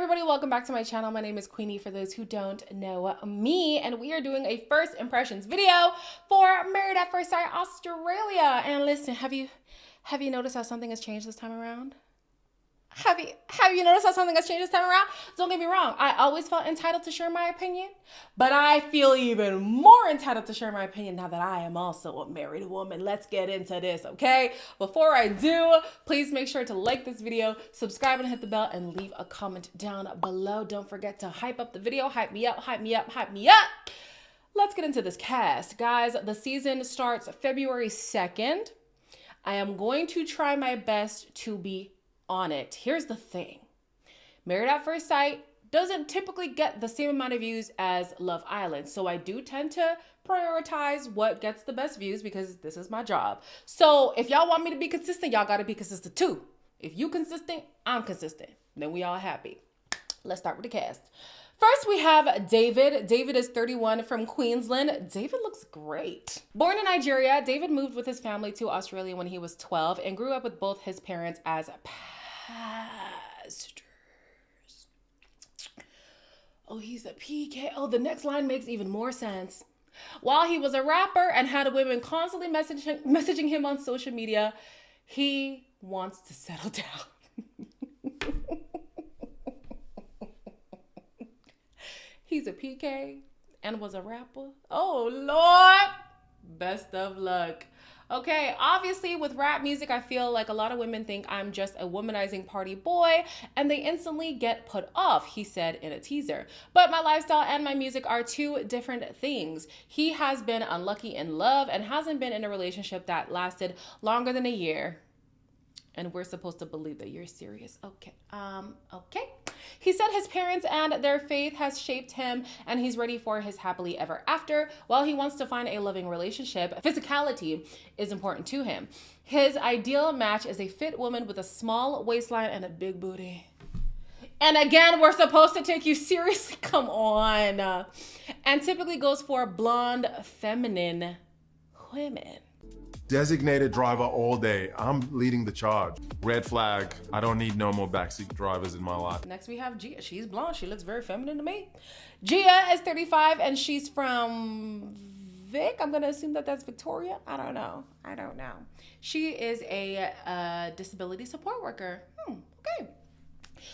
everybody, welcome back to my channel. My name is Queenie for those who don't know me, and we are doing a first impressions video for Married at First Sight Australia. And listen, have you noticed how something has changed this time around? Have you noticed how something has changed this time around? Don't get me wrong, I always felt entitled to share my opinion, but I feel even more entitled to share my opinion now that I am also a married woman. Let's get into this, okay? Before I do, please make sure to like this video, subscribe and hit the bell, and leave a comment down below. Don't forget to hype up the video, hype me up, hype me up, hype me up. Let's get into this cast. Guys, the season starts February 2nd. I am going to try my best to be on it. Here's the thing. Married at First Sight doesn't typically get the same amount of views as Love Island. So I do tend to prioritize what gets the best views because this is my job. So if y'all want me to be consistent, y'all got to be consistent too. If you consistent, I'm consistent. Then we all happy. Let's start with the cast. First, we have David. David is 31 from Queensland. David looks great. Born in Nigeria, David moved with his family to Australia when he was 12 and grew up with both his parents as pastors. Oh, he's a PK. Oh, the next line makes even more sense. While he was a rapper and had women constantly messaging him on social media, he wants to settle down. He's a PK and was a rapper. Oh, Lord. Best of luck. Okay, obviously with rap music, I feel like a lot of women think I'm just a womanizing party boy and they instantly get put off, he said in a teaser. But my lifestyle and my music are two different things. He has been unlucky in love and hasn't been in a relationship that lasted longer than a year. And we're supposed to believe that you're serious. Okay. Okay. He said his parents and their faith has shaped him and he's ready for his happily ever after. While he wants to find a loving relationship, physicality is important to him. His ideal match is a fit woman with a small waistline and a big booty. And again, we're supposed to take you seriously. Come on. And typically goes for blonde, feminine women. Designated driver all day. I'm leading the charge. Red flag. I don't need no more backseat drivers in my life. Next we have Gia. She's blonde. She looks very feminine to me. Gia is 35 and she's from Vic. I'm going to assume that that's Victoria. I don't know. She is a disability support worker. Okay.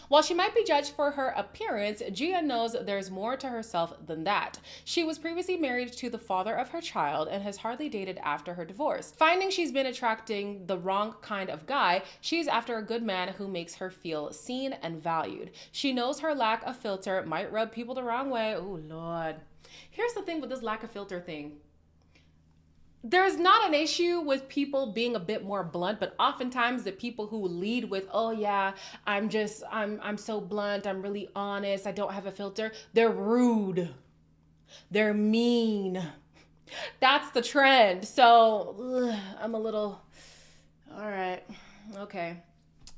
While she might be judged for her appearance, Gia knows there's more to herself than that. She was previously married to the father of her child and has hardly dated after her divorce. Finding she's been attracting the wrong kind of guy, she's after a good man who makes her feel seen and valued. She knows her lack of filter might rub people the wrong way. Oh, Lord. Here's the thing with this lack of filter thing. There's not an issue with people being a bit more blunt, but oftentimes the people who lead with, oh yeah, I'm so blunt, I'm really honest, I don't have a filter, they're rude. They're mean. That's the trend. So I'm a little, all right, okay.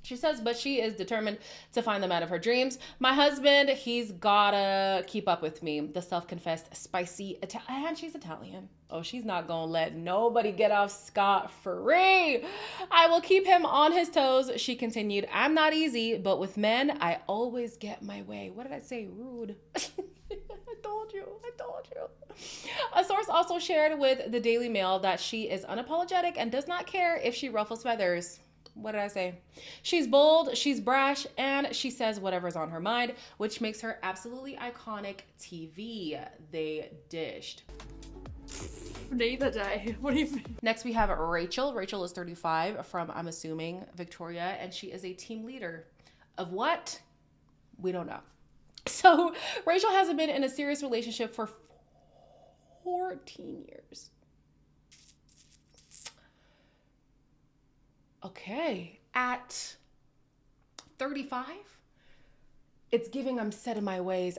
She says, but she is determined to find the man of her dreams. My husband, he's gotta keep up with me. The self-confessed spicy Italian, and she's Italian. Oh, she's not gonna let nobody get off scot-free. I will keep him on his toes, she continued. I'm not easy, but with men, I always get my way. What did I say? Rude. I told you. A source also shared with the Daily Mail that she is unapologetic and does not care if she ruffles feathers. What did I say? She's bold, she's brash, and she says whatever's on her mind, which makes her absolutely iconic TV. They dished. Neither day. What do you mean? Next, we have Rachel. Rachel is 35 from, I'm assuming, Victoria, and she is a team leader. Of what? We don't know. So Rachel hasn't been in a serious relationship for 14 years. Okay, at 35, it's giving I'm set in my ways.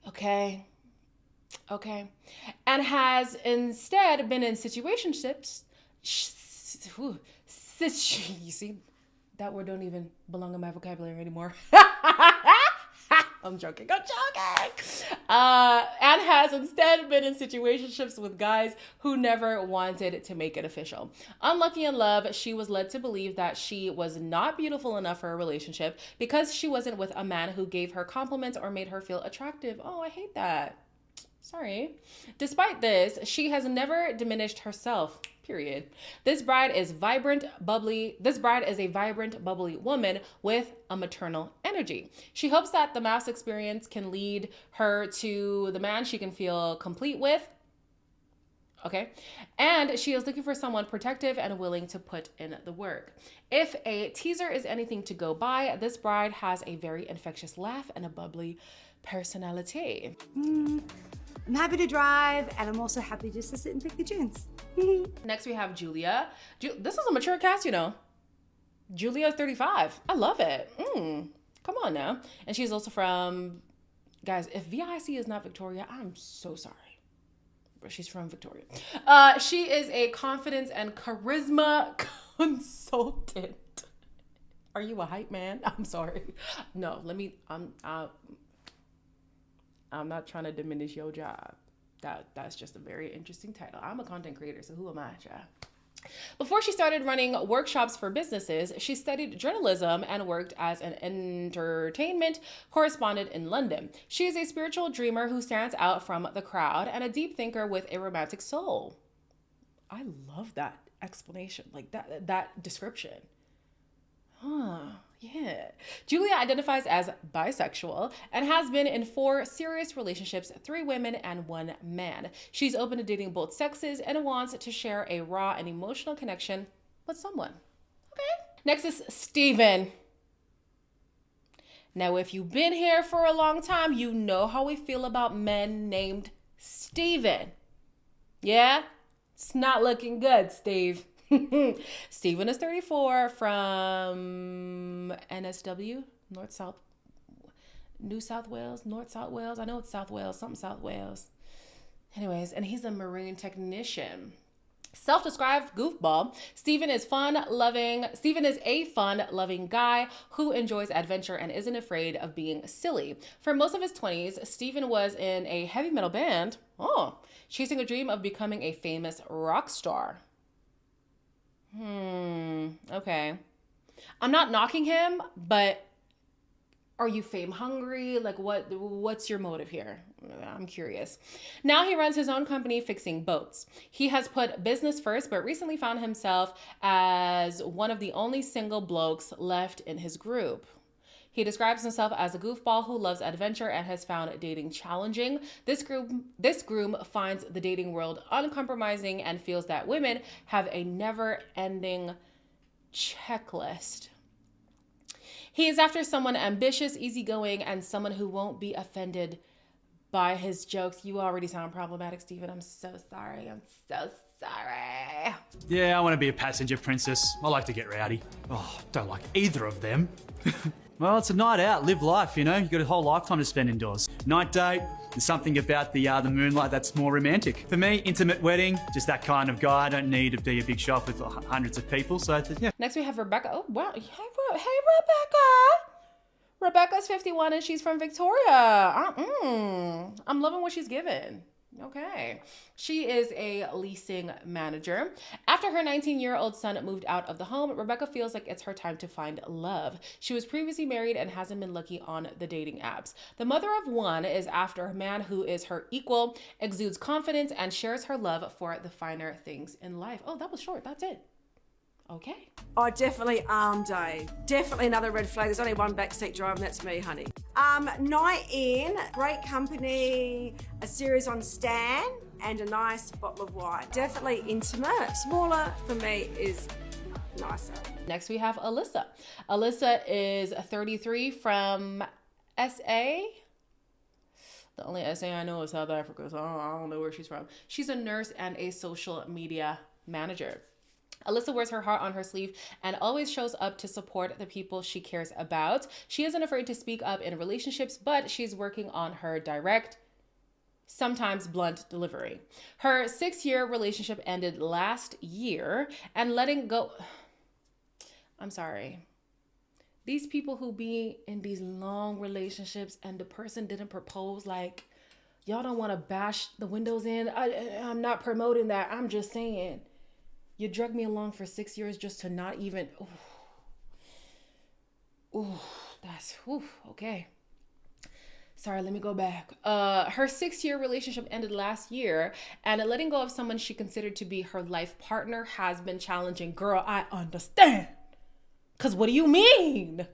Okay. And has instead been in situationships. You see, that word don't even belong in my vocabulary anymore. I'm joking. And has instead been in situationships with guys who never wanted to make it official. Unlucky in love, she was led to believe that she was not beautiful enough for a relationship because she wasn't with a man who gave her compliments or made her feel attractive. Oh, I hate that. Sorry. Despite this, she has never diminished herself. Period. This bride is a vibrant, bubbly woman with a maternal energy. She hopes that the mass experience can lead her to the man she can feel complete with. Okay. And she is looking for someone protective and willing to put in the work. If a teaser is anything to go by, this bride has a very infectious laugh and a bubbly personality. I'm happy to drive, and I'm also happy just to sit and pick the tunes. Next, we have Julia. This is a mature cast, you know. Julia's 35. I love it. Come on now. And she's also from, guys, if VIC is not Victoria, I'm so sorry. But she's from Victoria. She is a confidence and charisma consultant. Are you a hype man? I'm sorry. No, I'm not trying to diminish your job. That's just a very interesting title. I'm a content creator, so who am I, child? Before she started running workshops for businesses, she studied journalism and worked as an entertainment correspondent in London. She is a spiritual dreamer who stands out from the crowd and a deep thinker with a romantic soul. I love that explanation, like that description. Yeah. Julia identifies as bisexual and has been in 4 serious relationships, 3 women and 1 man. She's open to dating both sexes and wants to share a raw and emotional connection with someone. Okay. Next is Steven. Now, if you've been here for a long time, you know how we feel about men named Steven. Yeah? It's not looking good, Steve. Steven is 34 from NSW, New South Wales. I know it's South Wales, something South Wales. Anyways, and he's a marine technician. Self-described goofball, Steven is a fun-loving guy who enjoys adventure and isn't afraid of being silly. For most of his 20s, Steven was in a heavy metal band, chasing a dream of becoming a famous rock star. Okay. I'm not knocking him, but are you fame hungry? Like what's your motive here? I'm curious. Now he runs his own company fixing boats. He has put business first, but recently found himself as one of the only single blokes left in his group. He describes himself as a goofball who loves adventure and has found dating challenging. This groom finds the dating world uncompromising and feels that women have a never-ending checklist. He is after someone ambitious, easygoing, and someone who won't be offended by his jokes. You already sound problematic, Steven. I'm so sorry. Sorry. Yeah, I want to be a passenger princess. I like to get rowdy. Oh, don't like either of them. Well, it's a night out, live life, you know? You got a whole lifetime to spend indoors. Night date, there's something about the moonlight that's more romantic. For me, intimate wedding, just that kind of guy. I don't need to be a big show off with hundreds of people, so yeah. Next we have Rebecca. Oh, wow. Hey, Rebecca. Rebecca's 51 and she's from Victoria. I'm loving what she's given. Okay. She is a leasing manager. After her 19-year-old son moved out of the home, Rebecca feels like it's her time to find love. She was previously married and hasn't been lucky on the dating apps. The mother of 1 is after a man who is her equal, exudes confidence, and shares her love for the finer things in life. Oh, that was short. That's it. Okay. Oh, definitely arm day. Definitely another red flag. There's only one backseat driver, and that's me, honey. Night in, great company, a series on Stan, and a nice bottle of wine. Definitely intimate. Smaller, for me, is nicer. Next, we have Alyssa. Alyssa is 33 from SA. The only SA I know is South Africa, so I don't know where she's from. She's a nurse and a social media manager. Alyssa wears her heart on her sleeve and always shows up to support the people she cares about. She isn't afraid to speak up in relationships, but she's working on her direct, sometimes blunt delivery. Her 6-year relationship ended last year, and letting go... I'm sorry. These people who be in these long relationships and the person didn't propose, like, y'all don't want to bash the windows in. I'm not promoting that. I'm just saying. You drug me along for 6 years just to not even... Ooh, that's... Ooh, okay. Sorry, let me go back. Her 6-year relationship ended last year, and letting go of someone she considered to be her life partner has been challenging. Girl, I understand. Because what do you mean?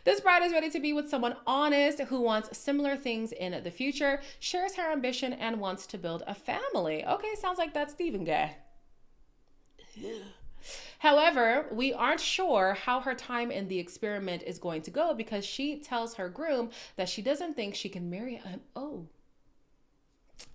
This bride is ready to be with someone honest who wants similar things in the future, shares her ambition, and wants to build a family. Okay, sounds like that Steven guy. However, we aren't sure how her time in the experiment is going to go because she tells her groom that she doesn't think she can marry him. Oh,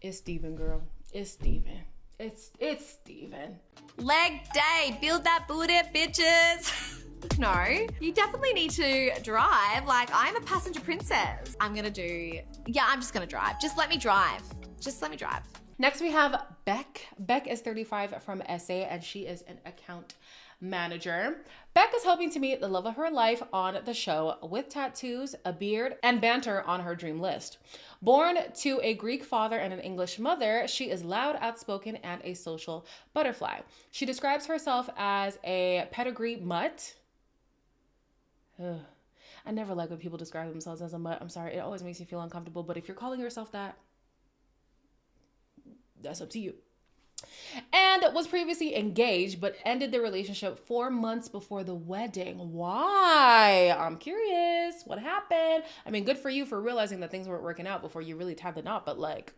it's Steven, girl. It's Steven. It's Steven. Leg day, build that booty, bitches. No, you definitely need to drive. Like, I'm a passenger princess. I'm just gonna drive. Just let me drive. Just let me drive. Next, we have Beck. Beck is 35 from SA, and she is an account manager. Beck is hoping to meet the love of her life on the show with tattoos, a beard, and banter on her dream list. Born to a Greek father and an English mother, she is loud, outspoken, and a social butterfly. She describes herself as a pedigree mutt. Ugh. I never like when people describe themselves as a mutt. I'm sorry, it always makes me feel uncomfortable, but if you're calling yourself that, that's up to you. And was previously engaged, but ended the relationship 4 months before the wedding. Why? I'm curious. What happened? I mean, good for you for realizing that things weren't working out before you really tied the knot, but like,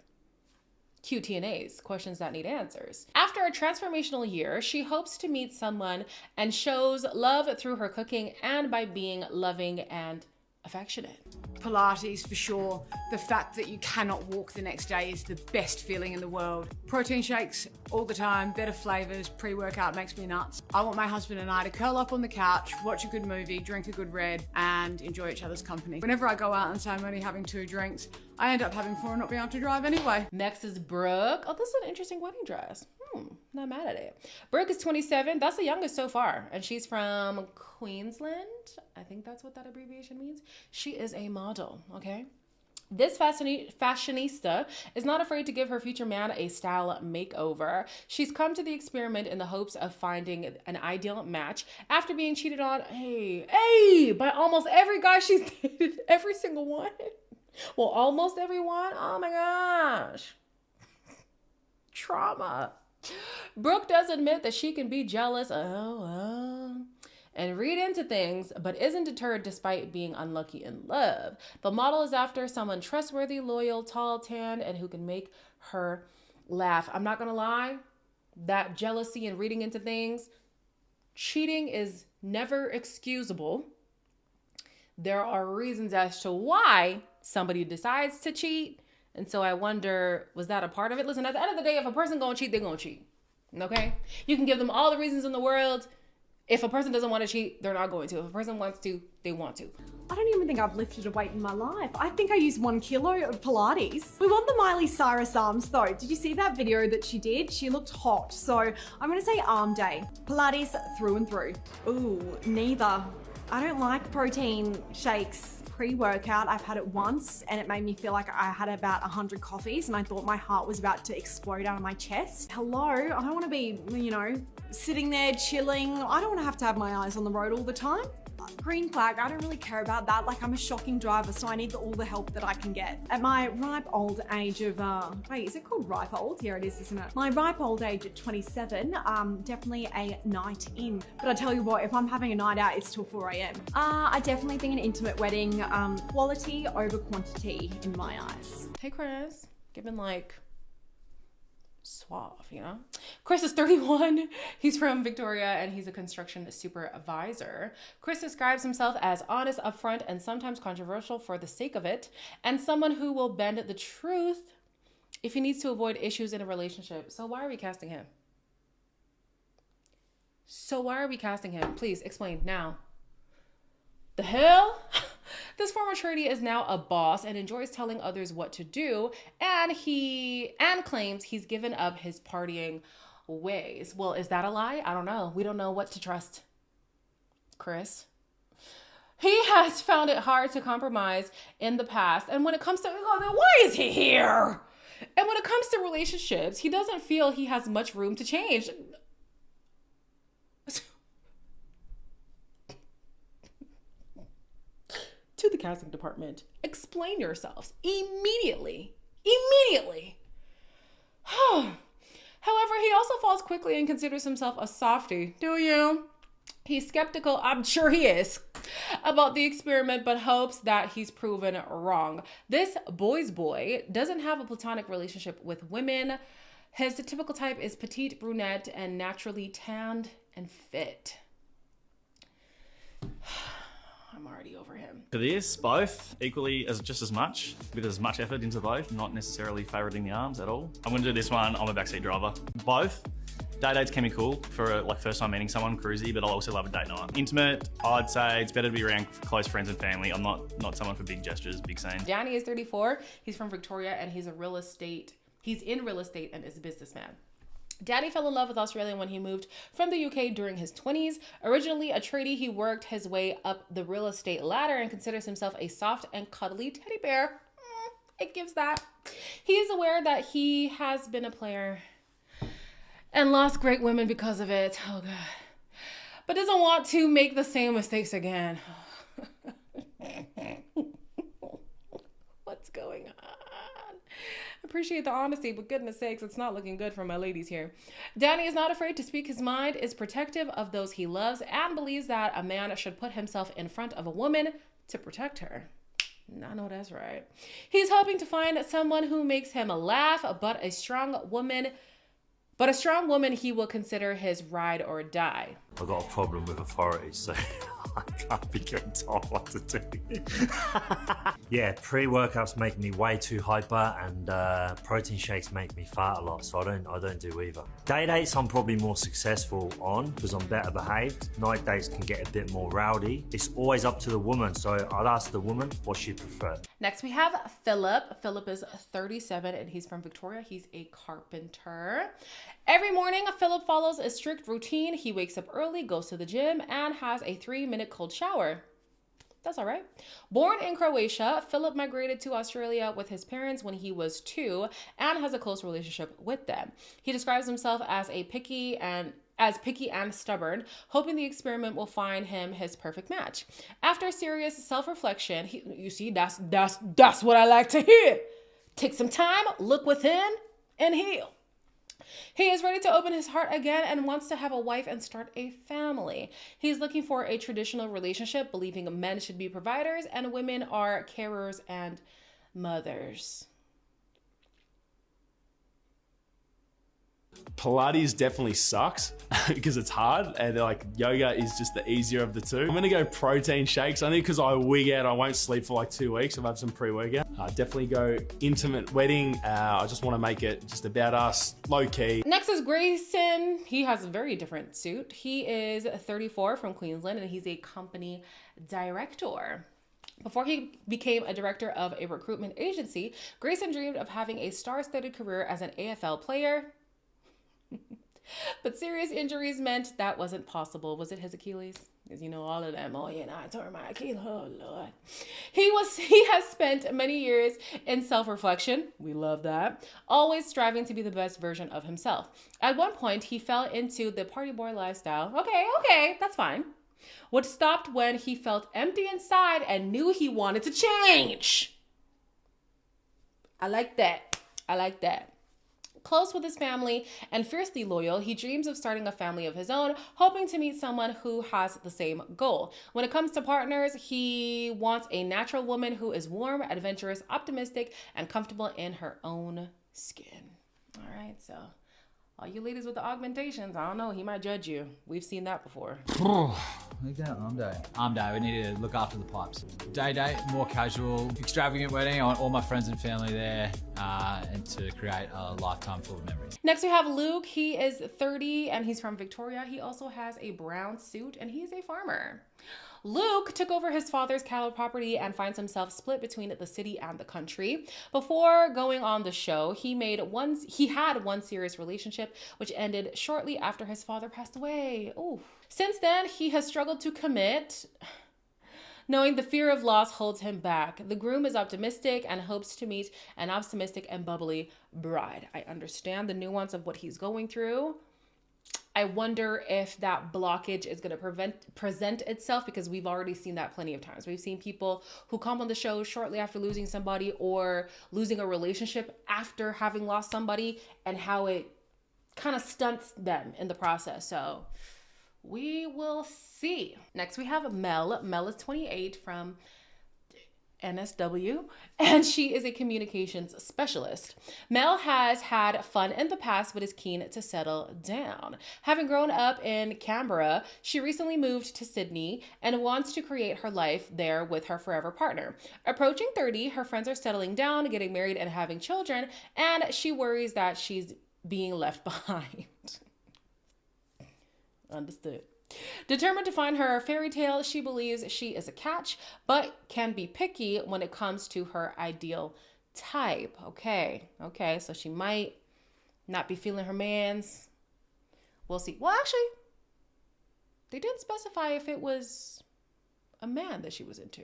QTNAs, questions that need answers. After a transformational year, she hopes to meet someone and shows love through her cooking and by being loving and affectionate. Pilates for sure. The fact that you cannot walk the next day is the best feeling in the world. Protein shakes all the time, better flavors, pre-workout makes me nuts. I want my husband and I to curl up on the couch, watch a good movie, drink a good red, and enjoy each other's company. Whenever I go out and say I'm only having 2 drinks, I end up having 4 and not being able to drive anyway. Next is Brooke. Oh, this is an interesting wedding dress. Not mad at it. Brooke is 27. That's the youngest so far. And she's from Queensland. I think that's what that abbreviation means. She is a model, okay? This fashionista is not afraid to give her future man a style makeover. She's come to the experiment in the hopes of finding an ideal match after being cheated on, by almost every guy she's dated. Every single one. Well, almost everyone. Oh my gosh. Trauma. Brooke does admit that she can be jealous and read into things, but isn't deterred despite being unlucky in love. The model is after someone trustworthy, loyal, tall, tan, and who can make her laugh. I'm not gonna lie, that jealousy and reading into things, cheating is never excusable. There are reasons as to why somebody decides to cheat. And so I wonder, was that a part of it? Listen, at the end of the day, if a person gonna cheat, they're gonna cheat. Okay? You can give them all the reasons in the world. If a person doesn't want to cheat, they're not going to. If a person wants to, they want to. I don't even think I've lifted a weight in my life. I think I used 1 kilo of Pilates. We want the Miley Cyrus arms though. Did you see that video that she did? She looked hot. So I'm gonna say arm day. Pilates through and through. Ooh, neither. I don't like protein shakes pre-workout. I've had it once and it made me feel like I had about 100 coffees and I thought my heart was about to explode out of my chest. Hello, I don't want to be, sitting there chilling. I don't want to have my eyes on the road all the time. Green flag, I don't really care about that. Like, I'm a shocking driver, so I need all the help that I can get. At my ripe old age of, wait, is it called ripe old? Here it is, isn't it? My ripe old age at 27, definitely a night in. But I tell you what, if I'm having a night out, it's till 4 a.m. I definitely think an intimate wedding, quality over quantity in my eyes. Hey, Chris. Given like suave, Chris is 31. He's from Victoria and he's a construction supervisor. Chris describes himself as honest, upfront, and sometimes controversial for the sake of it, and someone who will bend the truth if he needs to avoid issues in a relationship. So why are we casting him? Please explain now. The hell? This former tradie is now a boss and enjoys telling others what to do, and claims he's given up his partying ways. Well, is that a lie? I don't know. We don't know what to trust. Chris. He has found it hard to compromise in the past. And when it comes to, oh, then why is he here? And when it comes to relationships, he doesn't feel he has much room to change. To the casting department, explain yourselves immediately. Immediately. However, he also falls quickly and considers himself a softie. Do you? He's skeptical, I'm sure he is, about the experiment, but hopes that he's proven wrong. This boy's boy doesn't have a platonic relationship with women. His typical type is petite, brunette, and naturally tanned and fit. I'm already over him. For this, both equally just as much, with as much effort into both, not necessarily favoriting the arms at all. I'm gonna do this one, I'm a backseat driver. Both. Day dates can be cool for like first time meeting someone, cruisy, but I also love a date night. Intimate, I'd say it's better to be around close friends and family. I'm not someone for big gestures, big scenes. Danny is 34, he's from Victoria, and he's in real estate and is a businessman. Danny fell in love with Australia when he moved from the UK during his 20s. Originally a tradie, he worked his way up the real estate ladder and considers himself a soft and cuddly teddy bear. It gives that. He is aware that he has been a player and lost great women because of it. Oh God. But doesn't want to make the same mistakes again. What's going on? Appreciate the honesty, but goodness sakes, it's not looking good for my ladies here. Danny is not afraid to speak his mind, is protective of those he loves, and believes that a man should put himself in front of a woman to protect her. I know that's right. He's hoping to find someone who makes him laugh, but a strong woman he will consider his ride or die. I've got a problem with authority, so I can't be getting told what to do. Yeah, pre-workouts make me way too hyper, and protein shakes make me fat a lot, so I don't do either. Day dates I'm probably more successful on because I'm better behaved. Night dates can get a bit more rowdy. It's always up to the woman, so I'd ask the woman what she'd prefer. Next we have Philip. Philip is 37 and he's from Victoria. He's a carpenter. Every morning, Philip follows a strict routine. He wakes up early, goes to the gym, and has a 3-minute cold shower. That's all right. Born in Croatia, Philip migrated to Australia with his parents when he was 2 and has a close relationship with them. He describes himself as picky and stubborn, hoping the experiment will find him his perfect match. After serious self-reflection, you see, that's what I like to hear. Take some time, look within, and heal. He is ready to open his heart again and wants to have a wife and start a family. He's looking for a traditional relationship, believing men should be providers and women are carers and mothers. Pilates definitely sucks because it's hard, and like yoga is just the easier of the two. I'm gonna go protein shakes only because I wig out. I won't sleep for like 2 weeks. I've had some pre-workout. Definitely go intimate wedding. I just want to make it just about us, low key. Next is Grayson. He has a very different suit. He is 34 from Queensland and he's a company director. Before he became a director of a recruitment agency, Grayson dreamed of having a star-studded career as an AFL player. But serious injuries meant that wasn't possible. Was it his Achilles? Because you know all of them. Oh yeah, I tore my Achilles. Oh Lord. He has spent many years in self-reflection. We love that. Always striving to be the best version of himself. At one point, he fell into the party boy lifestyle. Okay, that's fine. What stopped when he felt empty inside and knew he wanted to change. I like that. Close with his family and fiercely loyal, he dreams of starting a family of his own, hoping to meet someone who has the same goal. When it comes to partners, he wants a natural woman who is warm, adventurous, optimistic, and comfortable in her own skin. All right, so all you ladies with the augmentations, I don't know, he might judge you. We've seen that before. Look down arm day. Arm day, we need to look after the pipes. Day, more casual, extravagant wedding. I want all my friends and family there and to create a lifetime full of memories. Next we have Luke. He is 30 and he's from Victoria. He also has a brown suit and he's a farmer. Luke took over his father's cattle property and finds himself split between the city and the country. Before going on the show, he had one serious relationship, which ended shortly after his father passed away. Ooh. Since then, he has struggled to commit knowing the fear of loss holds him back. The groom is optimistic and hopes to meet an optimistic and bubbly bride. I understand the nuance of what he's going through. I wonder if that blockage is going to present itself, because we've already seen that plenty of times. We've seen people who come on the show shortly after losing somebody or losing a relationship after having lost somebody, and how it kind of stunts them in the process. So we will see. Next we have Mel. Mel is 28 from NSW, and she is a communications specialist. Mel has had fun in the past but is keen to settle down. Having grown up in Canberra, she recently moved to Sydney and wants to create her life there with her forever partner. Approaching 30, her friends are settling down, getting married, and having children, and she worries that she's being left behind. Understood. Determined to find her fairy tale, she believes she is a catch, but can be picky when it comes to her ideal type. Okay, so she might not be feeling her mans. We'll see. Well, actually, they didn't specify if it was a man that she was into.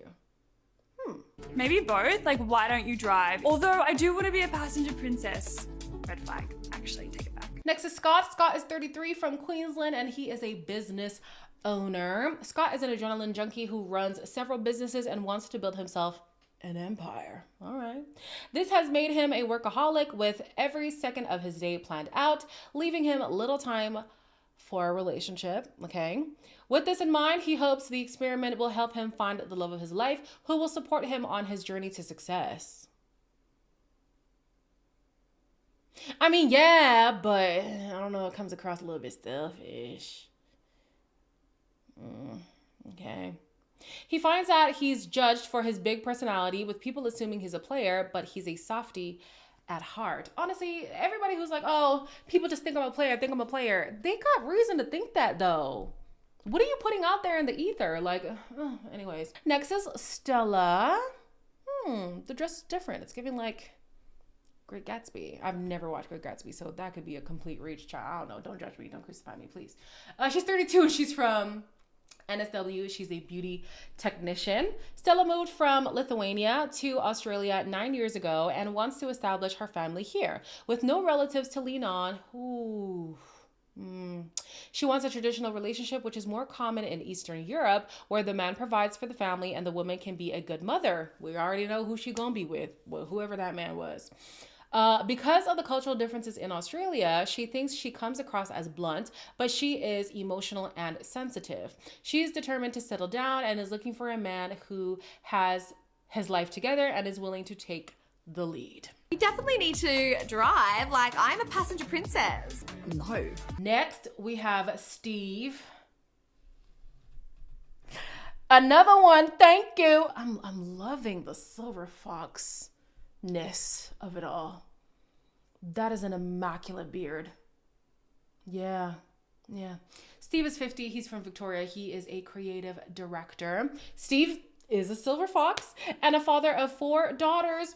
Maybe both. Like, why don't you drive? Although I do want to be a passenger princess. Red flag. Actually, take it back. Next is Scott. Scott is 33 from Queensland, and he is a business owner. Scott is an adrenaline junkie who runs several businesses and wants to build himself an empire. All right. This has made him a workaholic with every second of his day planned out, leaving him little time for a relationship. Okay. With this in mind, he hopes the experiment will help him find the love of his life, who will support him on his journey to success. I mean, yeah, but I don't know, it comes across a little bit selfish. Okay. He finds out he's judged for his big personality, with people assuming he's a player, but he's a softie at heart. Honestly, everybody who's like, oh, people just think I'm a player, they got reason to think that though. What are you putting out there in the ether? Like, anyways. Next is Stella. The dress is different. It's giving like Great Gatsby. I've never watched Great Gatsby, so that could be a complete reach, child. I don't know. Don't judge me. Don't crucify me, please. She's 32. She's from NSW. She's a beauty technician. Stella moved from Lithuania to Australia 9 years ago and wants to establish her family here. With no relatives to lean on, she wants a traditional relationship, which is more common in Eastern Europe, where the man provides for the family and the woman can be a good mother. We already know who she's gonna be with, whoever that man was. Because of the cultural differences in Australia, she thinks she comes across as blunt, but she is emotional and sensitive. She is determined to settle down and is looking for a man who has his life together and is willing to take the lead. You definitely need to drive. Like, I'm a passenger princess. No. Next, we have Steve. Another one, thank you. I'm loving the silver fox-ness of it all. That is an immaculate beard. Yeah. Steve is 50. He's from Victoria. He is a creative director. Steve is a silver fox and a father of 4 daughters,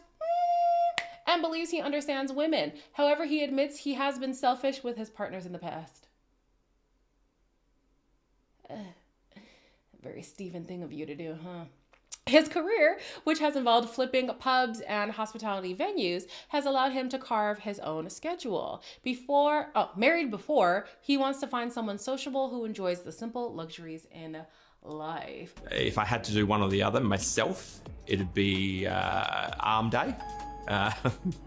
and believes he understands women. However, he admits he has been selfish with his partners in the past. Very Steven thing of you to do, huh? His career, which has involved flipping pubs and hospitality venues, has allowed him to carve his own schedule. Married before, he wants to find someone sociable who enjoys the simple luxuries in life. If I had to do one or the other myself, it'd be arm day.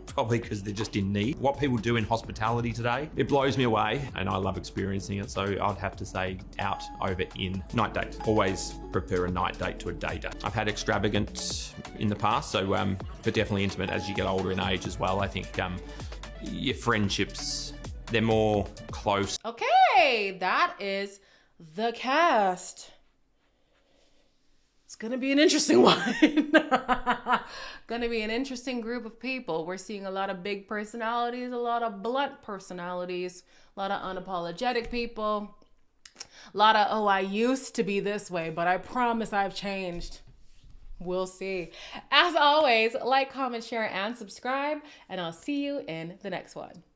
Probably because they're just in need. What people do in hospitality today, it blows me away, and I love experiencing it. So I'd have to say out over in. Night date. Always prefer a night date to a day date. I've had extravagant in the past, so but definitely intimate as you get older in age as well. I think your friendships, they're more close. Okay, that is the cast. It's gonna be an interesting one. Gonna be an interesting group of people. We're seeing a lot of big personalities, a lot of blunt personalities, a lot of unapologetic people, a lot of, oh, I used to be this way, but I promise I've changed. We'll see. As always, like, comment, share, and subscribe, and I'll see you in the next one.